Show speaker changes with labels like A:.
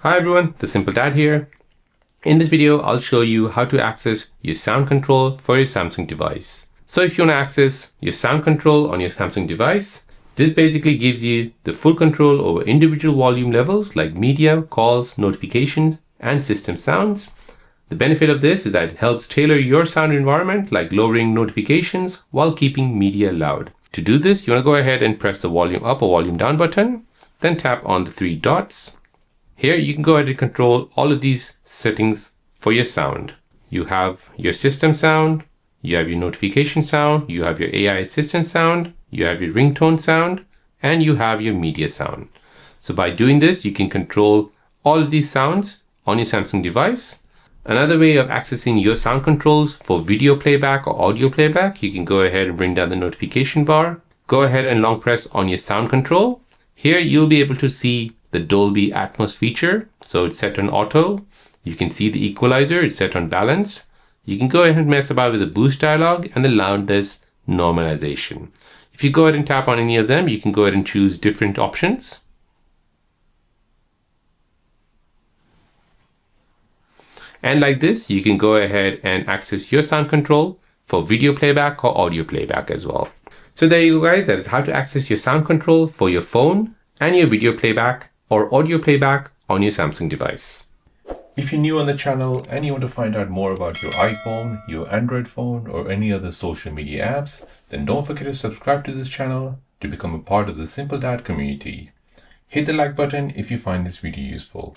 A: Hi everyone, The Simple Dad here. In this video, I'll show you how to access your sound control for your Samsung device. So if you want to access your sound control on your Samsung device, this basically gives you the full control over individual volume levels like media, calls, notifications, and system sounds. The benefit of this is that it helps tailor your sound environment, like lowering notifications while keeping media loud. To do this, you want to go ahead and press the volume up or volume down button, then tap on the three dots. Here you can go ahead and control all of these settings for your sound. You have your system sound, you have your notification sound, you have your AI assistant sound, you have your ringtone sound, and you have your media sound. So by doing this, you can control all of these sounds on your Samsung device. Another way of accessing your sound controls for video playback or audio playback, you can go ahead and bring down the notification bar. Go ahead and long press on your sound control. Here you'll be able to see the Dolby Atmos feature. So it's set on auto. You can see the equalizer, it's set on balanced. You can go ahead and mess about with the boost dialog and the loudness normalization. If you go ahead and tap on any of them, you can go ahead and choose different options. And like this, you can go ahead and access your sound control for video playback or audio playback as well. So there you go guys, that is how to access your sound control for your phone and your video playback or audio playback on your Samsung device.
B: If you're new on the channel and you want to find out more about your iPhone, your Android phone, or any other social media apps, then don't forget to subscribe to this channel to become a part of the Simple Dad community. Hit the like button if you find this video useful.